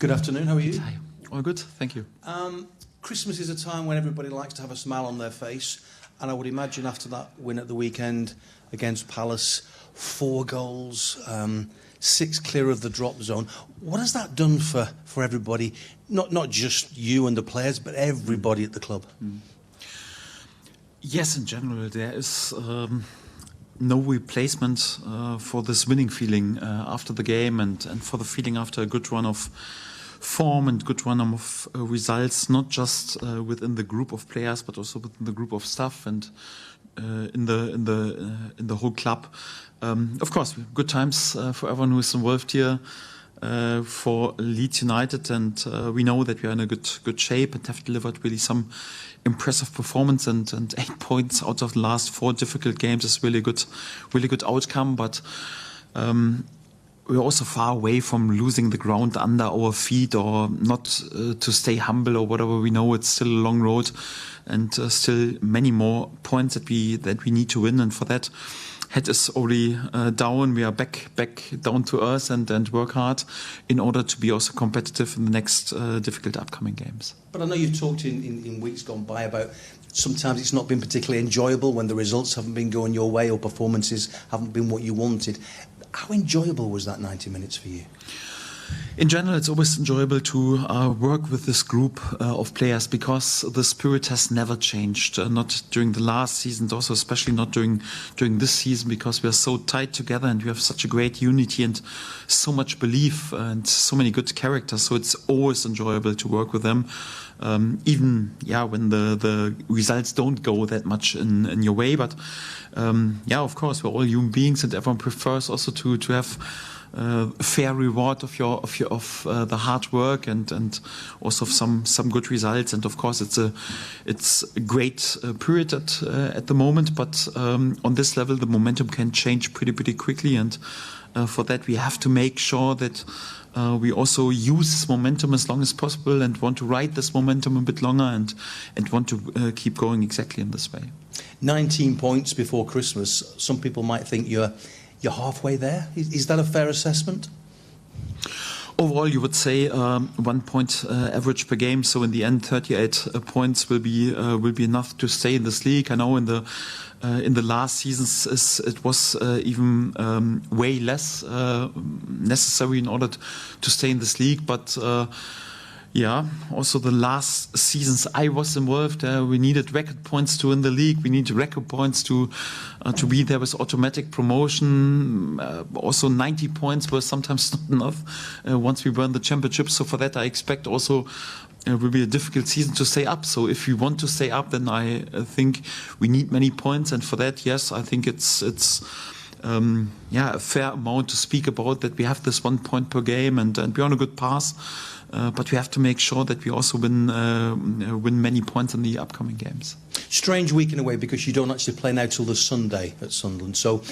Good afternoon, how are you? Hi. All good, thank you. Christmas is a time when everybody likes to have a smile on their face, and I would imagine after that win at the weekend against Palace, 4 goals, 6 clear of the drop zone. What has that done for everybody? Not just you and the players, but everybody at the club. Yes, in general, there is no replacement for this winning feeling after the game and for the feeling after a good run of form and good run of results, not just within the group of players, but also within the group of staff and in the whole club. Of course, good times for everyone who is involved here. For Leeds United, and we know that we are in a good shape and have delivered really some impressive performance, and 8 points out of the last 4 difficult games is really good outcome. But we're also far away from losing the ground under our feet, or not to stay humble or whatever. We know it's still a long road, and still many more points that we need to win, and for that. Head is already down. We are back down to earth and work hard in order to be also competitive in the next difficult upcoming games. But I know you've talked in weeks gone by about sometimes it's not been particularly enjoyable when the results haven't been going your way or performances haven't been what you wanted. How enjoyable was that 90 minutes for you? In general, it's always enjoyable to work with this group of players, because the spirit has never changed. Not during the last season, also especially not during this season, because we are so tight together and we have such a great unity and so much belief and so many good characters. So it's always enjoyable to work with them, even when the results don't go that much in your way. But of course, we're all human beings, and everyone prefers also to have a fair reward of the hard work and also of some good results. And of course, it's a great period at the moment. But on this level, the momentum can change pretty quickly, and for that we have to make sure that we also use this momentum as long as possible and want to ride this momentum a bit longer and want to keep going exactly in this way. 19 points before Christmas. Some people might think you're halfway there. Is that a fair assessment? Overall, you would say 1 point average per game. So in the end, 38 points will be enough to stay in this league. I know in the last seasons it was even way less necessary in order to stay in this league, but. Also the last seasons I was involved, we needed record points to win the league. We need record points to be there with automatic promotion. Also 90 points were sometimes not enough once we were in the championship. So for that I expect also it will be a difficult season to stay up. So if we want to stay up, then I think we need many points. And for that, yes, I think it's a fair amount to speak about, that we have this 1 point per game and we're on a good path. But we have to make sure that we also win many points in the upcoming games. Strange week in a way, because you don't actually play now till the Sunday at Sunderland. So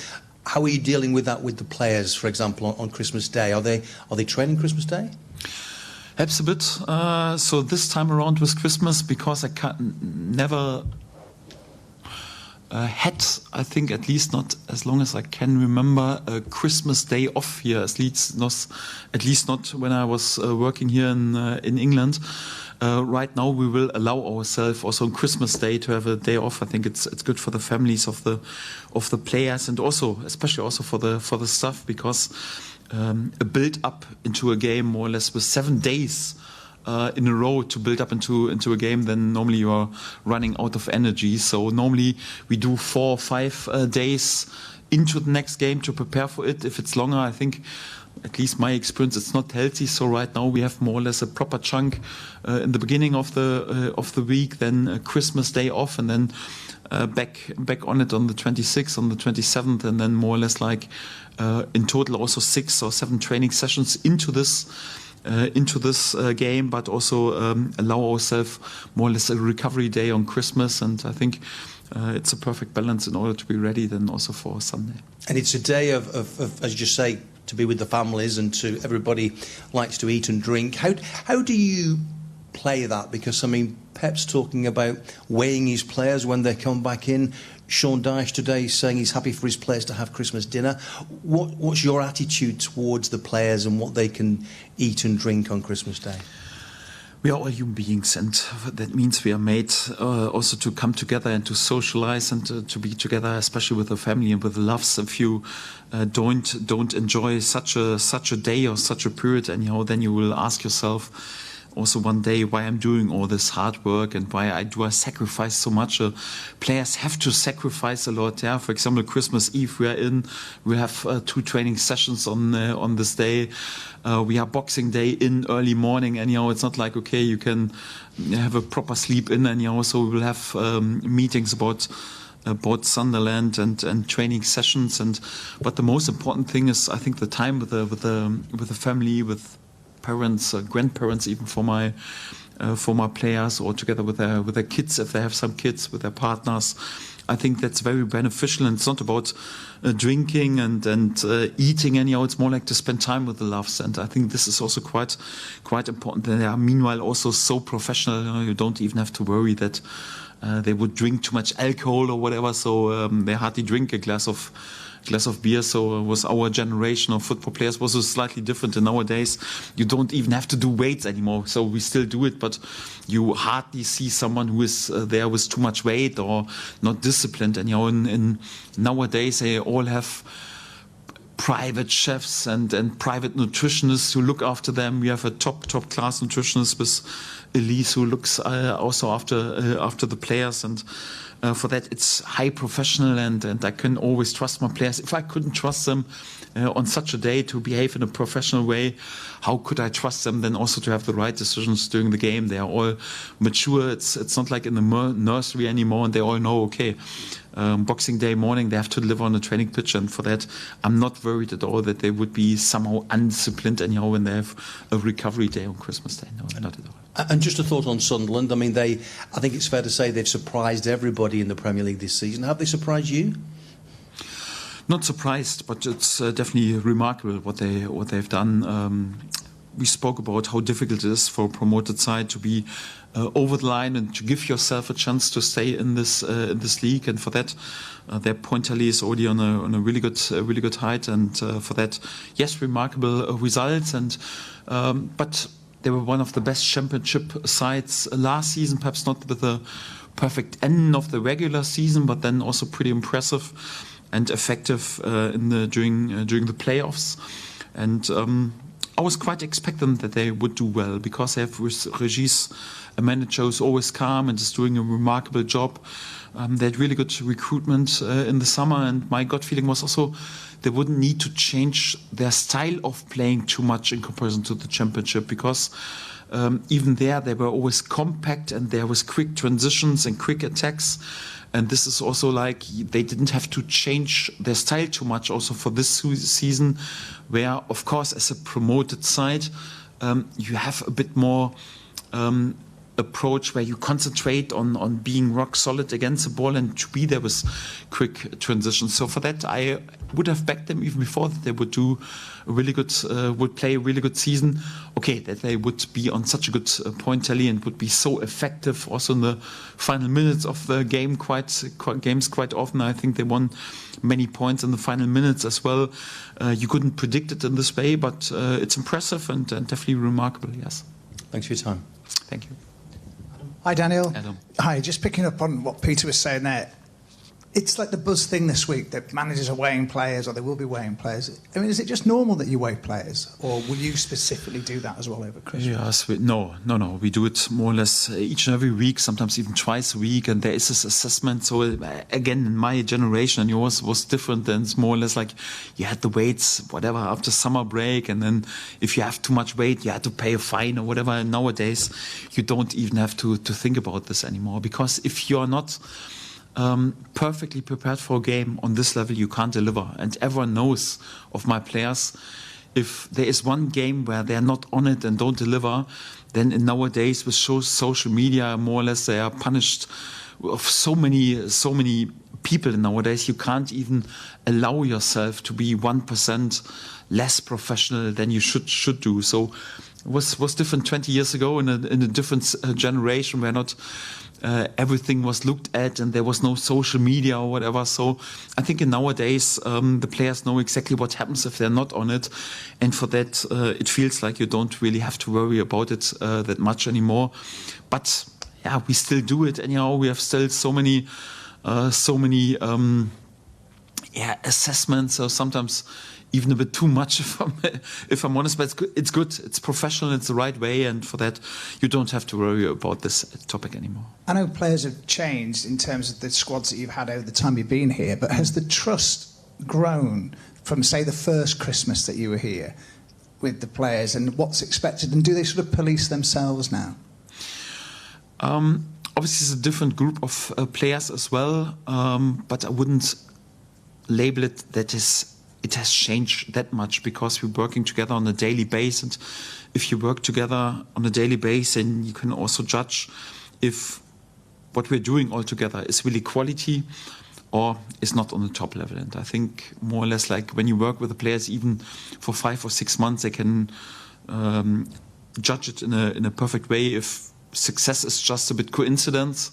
how are you dealing with that with the players, for example, on Christmas Day? Are they training Christmas Day? Helps a bit. So this time around with Christmas, because I never had, I think, at least not as long as I can remember, a Christmas Day off here, at least not when I was working here in England. Right now we will allow ourselves also on Christmas Day to have a day off. I think it's good for the families of the players, and also especially also for the staff, because a build up into a game more or less with 7 days in a row to build up into a game, then normally you are running out of energy. So normally we do 4 or 5 days into the next game to prepare for it. If it's longer, I think, at least my experience, it's not healthy. So right now we have more or less a proper chunk in the beginning of the week, then a Christmas Day off, and then back on it on the 26th, on the 27th, and then more or less like in total also 6 or 7 training sessions into this game, but also allow ourselves more or less a recovery day on Christmas. And I think it's a perfect balance in order to be ready then also for Sunday. And it's a day of as you say, to be with the families, and to everybody likes to eat and drink. How do you play that? Because I mean, Pep's talking about weighing his players when they come back in. Sean Dyche today is saying he's happy for his players to have Christmas dinner. What's your attitude towards the players and what they can eat and drink on Christmas Day? We are all human beings, and that means we are made also to come together and to socialize and to be together, especially with the family and with the loves. If you don't enjoy such a day or such a period, anyhow, then you will ask yourself also one day why I'm doing all this hard work and why I sacrifice so much. Players have to sacrifice a lot. Yeah, for example, Christmas Eve we have 2 training sessions on this day. We are Boxing Day in early morning, and it's not like okay you can have a proper sleep in, and so we will have meetings about Sunderland and training sessions. But the most important thing is I think the time with the family, with parents, grandparents, even for my players, or together with their kids if they have some kids, with their partners. I think that's very beneficial, and it's not about drinking and eating. It's more like to spend time with the loves, and I think this is also quite important. They are meanwhile also so professional. You don't even have to worry that they would drink too much alcohol or whatever. So they hardly drink a glass of beer. So it was our generation of football players was slightly different. And nowadays you don't even have to do weights anymore. So we still do it, but you hardly see someone who is there with too much weight or not disciplined. And in nowadays they all have private chefs and private nutritionists who look after them. We have a top class nutritionist with Elise who looks also after the players, and for that it's high professional, and I can always trust my players. If I couldn't trust them on such a day to behave in a professional way, how could I trust them then also to have the right decisions during the game? They are all mature. It's not like in the nursery anymore, and they all know, okay, Boxing Day morning they have to deliver on a training pitch, and for that I'm not worried at all that they would be somehow undisciplined anyhow when they have a recovery day on Christmas Day. No, not at all. And just a thought on Sunderland. I mean, I think it's fair to say they've surprised everybody in the Premier League this season. Have they surprised you? Not surprised, but it's definitely remarkable what they've done. We spoke about how difficult it is for a promoted side to be over the line and to give yourself a chance to stay in this league, and for that their point tally is already on a really good height, and for that, yes, remarkable results, and but they were one of the best championship sides last season, perhaps not with a perfect end of the regular season, but then also pretty impressive and effective during the playoffs. And I was quite expectant that they would do well, because they have Regis, a manager who's always calm and is doing a remarkable job. They had really good recruitment in the summer, and my gut feeling was also they wouldn't need to change their style of playing too much in comparison to the championship, because even there they were always compact and there was quick transitions and quick attacks. And this is also like they didn't have to change their style too much also for this season, where, of course, as a promoted side, you have a bit more approach where you concentrate on being rock solid against the ball and to be there with quick transitions. So for that, I would have backed them even before that they would do a really good, would play a really good season. Okay, that they would be on such a good point tally and would be so effective also in the final minutes of the game. Games quite often, I think they won many points in the final minutes as well. You couldn't predict it in this way, but it's impressive and definitely remarkable. Yes. Thanks for your time. Thank you. Hi, Daniel. Adam. Hi, just picking up on what Peter was saying there. It's like the buzz thing this week that managers are weighing players, or they will be weighing players. I mean, is it just normal that you weigh players, or will you specifically do that as well over Christmas? Yes, no. We do it more or less each and every week, sometimes even twice a week, and there is this assessment. So again, in my generation, and yours was different. Then it's more or less like you had the weights, whatever, after summer break, and then if you have too much weight, you had to pay a fine or whatever. And nowadays, you don't even have to think about this anymore, because if you're not perfectly prepared for a game on this level, you can't deliver. And everyone knows of my players, if there is one game where they're not on it and don't deliver, then nowadays with social media, more or less they are punished of so many people nowadays. You can't even allow yourself to be 1% less professional than you should do. So was different 20 years ago in a different generation where not everything was looked at and there was no social media or whatever. So I think in nowadays the players know exactly what happens if they're not on it, and for that it feels like you don't really have to worry about it that much anymore. But yeah, we still do it anyhow. We have still so many assessments, or sometimes even a bit too much, if I'm honest, but it's good, it's professional, it's the right way, and for that you don't have to worry about this topic anymore. I know players have changed in terms of the squads that you've had over the time you've been here, but has the trust grown from, say, the first Christmas that you were here with the players, and what's expected, and do they sort of police themselves now? Obviously it's a different group of players as well, but I wouldn't label it that it has changed that much, because we're working together on a daily basis, and if you work together on a daily basis, then you can also judge if what we're doing all together is really quality or is not on the top level. And I think more or less, like when you work with the players even for 5 or 6 months, they can judge it in a perfect way if success is just a bit coincidence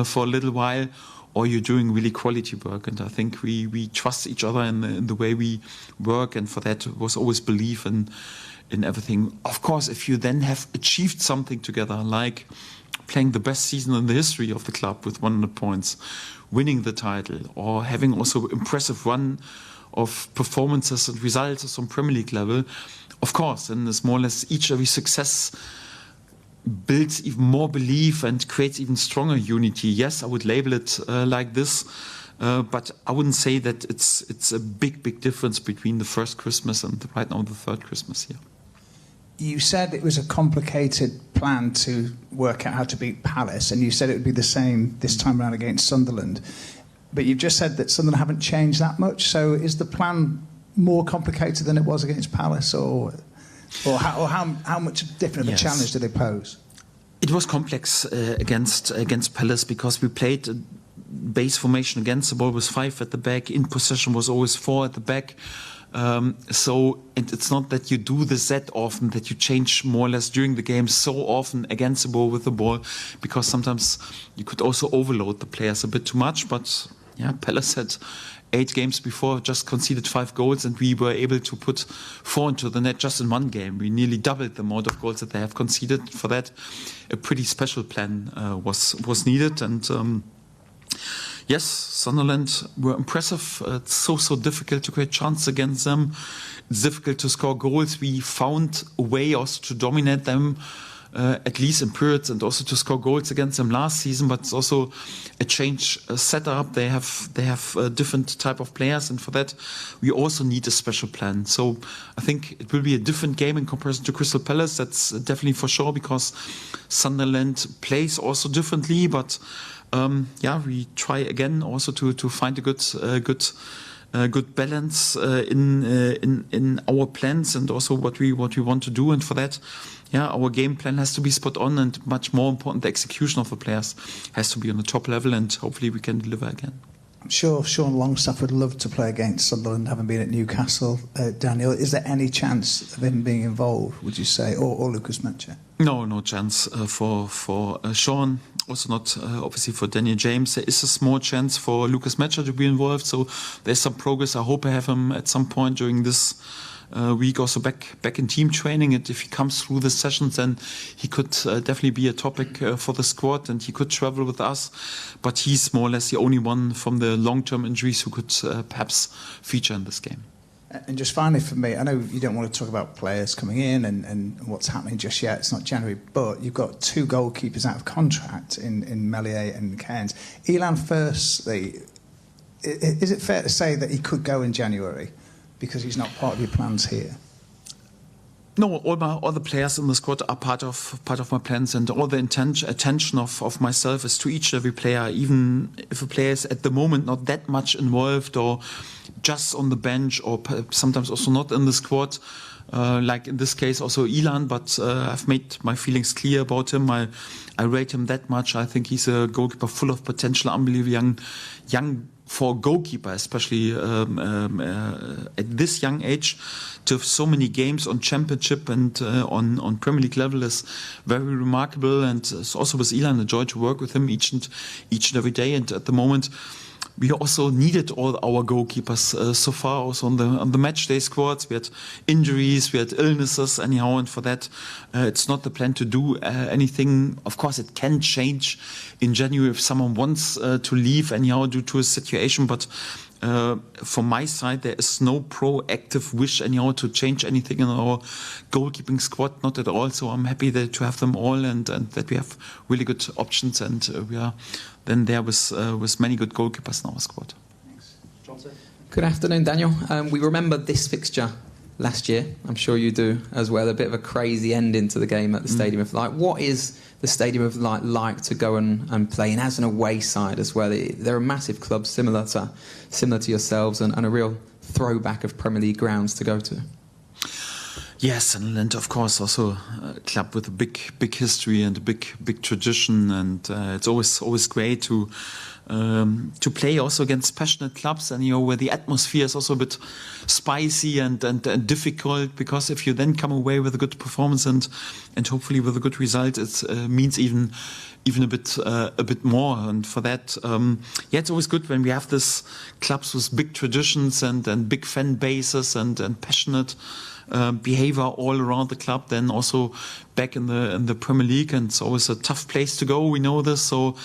for a little while, or you're doing really quality work. And I think we trust each other in the way we work, and for that was always belief in everything. Of course, if you then have achieved something together, like playing the best season in the history of the club with 100 points, winning the title, or having also impressive run of performances and results on Premier League level, of course, and it's more or less each every success builds even more belief and creates even stronger unity. Yes, I would label it like this, but I wouldn't say that it's a big difference between the first Christmas and right now the third Christmas here. You said it was a complicated plan to work out how to beat Palace, and you said it would be the same this time around against Sunderland. But you've just said that Sunderland haven't changed that much, so is the plan more complicated than it was against Palace, or how much different of a challenge do they pose? It was complex against Palace, because we played a base formation against the ball was 5 at the back. In possession was always 4 at the back. So it's not that you do this that often, that you change more or less during the game so often against the ball with the ball, because sometimes you could also overload the players a bit too much. But yeah, Palace had 8 games before just conceded 5 goals, and we were able to put 4 into the net just in one game. We nearly doubled the amount of goals that they have conceded. For that, a pretty special plan was needed. And yes, Sunderland were impressive. It's so difficult to create chances against them. It's difficult to score goals. We found a way also to dominate them, at least in periods, and also to score goals against them last season. But it's also a change setup. They have a different type of players, and for that we also need a special plan. So I think it will be a different game in comparison to Crystal Palace. That's definitely for sure, because Sunderland plays also differently. But we try again also to find a good balance in our plans and also what we want to do. And for that, our game plan has to be spot on, and much more important, the execution of the players has to be on the top level, and hopefully we can deliver again. I'm sure Sean Longstaff would love to play against Sunderland, having been at Newcastle. Daniel, is there any chance of him being involved, would you say, or Lucas Mecha? No chance for Sean. Also not obviously for Daniel James. There is a small chance for Lucas Mecha to be involved, so there's some progress. I hope I have him at some point during this week also back in team training, and if he comes through the sessions, then he could definitely be a topic for the squad, and he could travel with us. But he's more or less the only one from the long-term injuries who could perhaps feature in this game. And just finally for me, I know you don't want to talk about players coming in and what's happening just yet, it's not January, but you've got 2 goalkeepers out of contract in Meslier and Cairns. Elan, firstly, is it fair to say that he could go in January because he's not part of your plans here? No, all the players in the squad are part of my plans, and all the attention of myself is to each and every player, even if a player is at the moment not that much involved or just on the bench, or sometimes also not in the squad. Like in this case also Elan, but I've made my feelings clear about him. I rate him that much. I think he's a goalkeeper full of potential, unbelievable young for a goalkeeper, especially at this young age, to have so many games on Championship and on Premier League level is very remarkable. And it's also with Ilan a joy to work with him each and every day. And at the moment, we also needed all our goalkeepers so far. Also on the match day squads, we had injuries, we had illnesses anyhow, and for that, it's not the plan to do anything. Of course, it can change in January if someone wants to leave anyhow due to a situation, but from my side, there is no proactive wish anyhow to change anything in our goalkeeping squad, not at all. So I'm happy to have them all and that we have really good options, and we are then there with many good goalkeepers in our squad. Thanks. Johnson? Good afternoon, Daniel. We remember this fixture last year. I'm sure you do as well. A bit of a crazy ending to the game at the Stadium of Light. What is the Stadium of Light like to go and play in as an away side as well? They're a massive club similar to yourselves and a real throwback of Premier League grounds to go to. Yes, Sunderland, of course, also a club with a big history and a big tradition, and it's always great to play also against passionate clubs, and where the atmosphere is also a bit spicy and difficult, because if you then come away with a good performance and hopefully with a good result, it means even a bit more. And for that, it's always good when we have this clubs with big traditions and big fan bases and passionate behavior all around the club, then also back in the Premier League. And it's always a tough place to go, we know this, so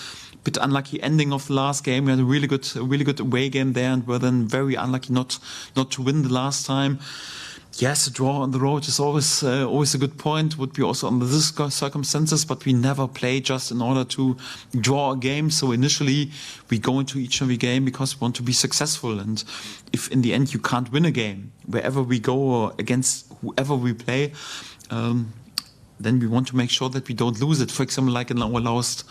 bit unlucky ending of the last game. We had a really good away game there, and were then very unlucky not to win the last time. Yes, a draw on the road is always a good point. Would be also under these circumstances, but we never play just in order to draw a game. So initially, we go into each and every game because we want to be successful. And if in the end you can't win a game, wherever we go or against whoever we play, then we want to make sure that we don't lose it. For example, like in our last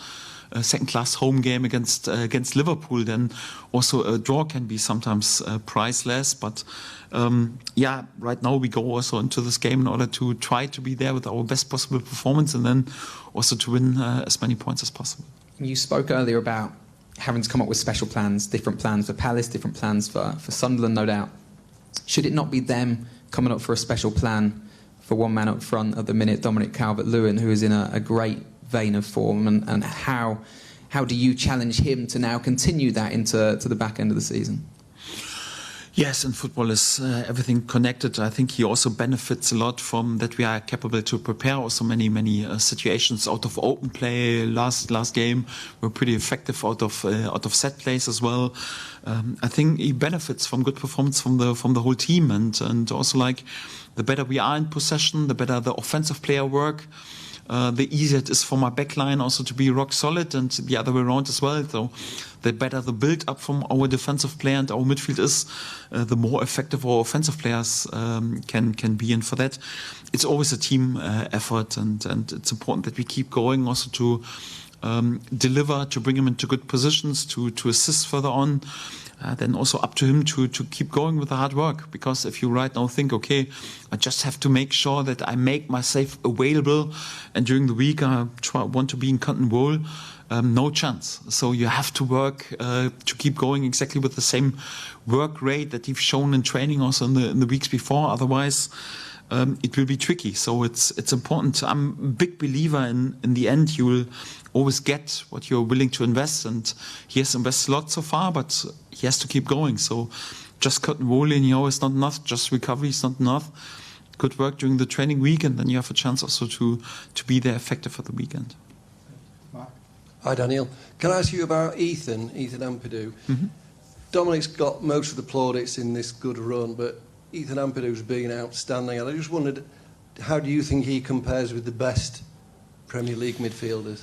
second-class home game against Liverpool, then also a draw can be sometimes priceless. But right now we go also into this game in order to try to be there with our best possible performance, and then also to win as many points as possible. You spoke earlier about having to come up with special plans, different plans for Palace, different plans for Sunderland, no doubt. Should it not be them coming up for a special plan for one man up front at the minute, Dominic Calvert-Lewin, who is in a great vein of form, and how do you challenge him to now continue that into the back end of the season? Yes, in football is everything connected. I think he also benefits a lot from that we are capable to prepare also many situations out of open play. Last game we're pretty effective out of set plays as well. I think he benefits from good performance from the whole team, and also like the better we are in possession, the better the offensive player work. The easier it is for my backline also to be rock solid, and the other way around as well. So the better the build up from our defensive player and our midfield is, the more effective our offensive players can be. And for that, it's always a team effort, and it's important that we keep going also to deliver, to bring him into good positions, to assist further on. Then also up to him to keep going with the hard work. Because if you right now think, okay, I just have to make sure that I make myself available, and during the week I want to be in Canton Wool, no chance. So you have to work to keep going exactly with the same work rate that you've shown in training also in the weeks before. Otherwise, it will be tricky. So it's important. I'm a big believer in the end you will always get what you're willing to invest, and he has invested a lot so far, but he has to keep going. So just cut and roll in, is not enough. Just recovery is not enough. Good work during the training week, and then you have a chance also to be there effective for the weekend. Hi Daniel, can I ask you about Ethan Ampadu? Mm-hmm. Dominic's got most of the plaudits in this good run, but Ethan Ampadu's been outstanding, and I just wondered, how do you think he compares with the best Premier League midfielders?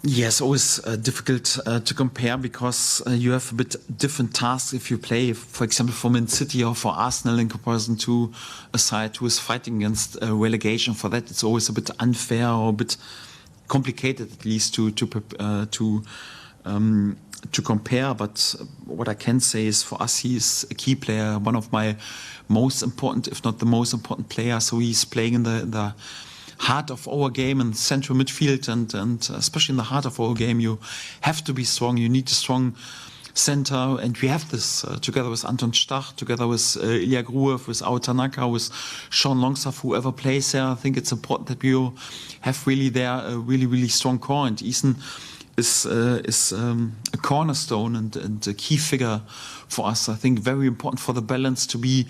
Yes, always difficult to compare, because you have a bit different tasks if you play, for example, for Man City or for Arsenal in comparison to a side who is fighting against relegation. For that, it's always a bit unfair or a bit complicated, at least to compare. But what I can say is, for us, he is a key player, one of my most important, if not the most important player. So he's playing in the heart of our game and central midfield, and especially in the heart of our game, you have to be strong. You need a strong center, and we have this together with Anton Stach, together with Ilya Gruev, with Ao Tanaka, with Sean Longstaff, whoever plays there. I think it's important that we have really there a really, really strong core, and Ethan is a cornerstone and a key figure for us. I think very important for the balance to be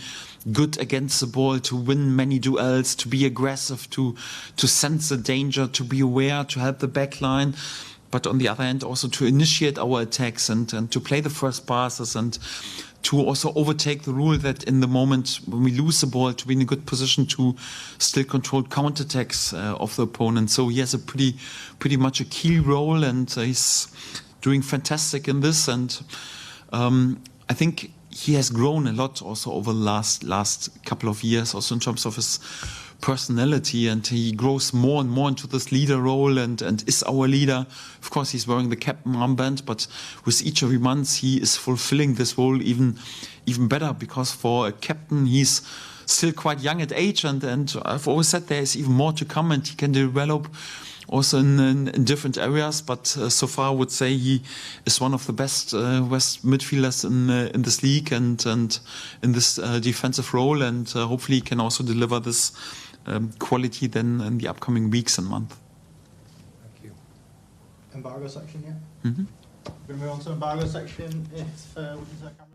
good against the ball, to win many duels, to be aggressive, to sense the danger, to be aware, to help the back line. But on the other hand, also to initiate our attacks and to play the first passes and to also overtake the rule that in the moment when we lose the ball, to be in a good position to still control counterattacks of the opponent. So he has a pretty much a key role, and he's doing fantastic in this. And I think he has grown a lot also over the last couple of years, also in terms of his personality, and he grows more and more into this leader role and is our leader. Of course, he's wearing the captain armband, but with each every month he is fulfilling this role even better, because for a captain he's still quite young at age, and I've always said there is even more to come, and he can develop also in different areas. But so far I would say he is one of the best West midfielders in this league and in this defensive role, and hopefully he can also deliver this quality then in the upcoming weeks and months. Thank you. Embargo section, yeah? Mm-hmm. We're going to move on to embargo section if we can set camera.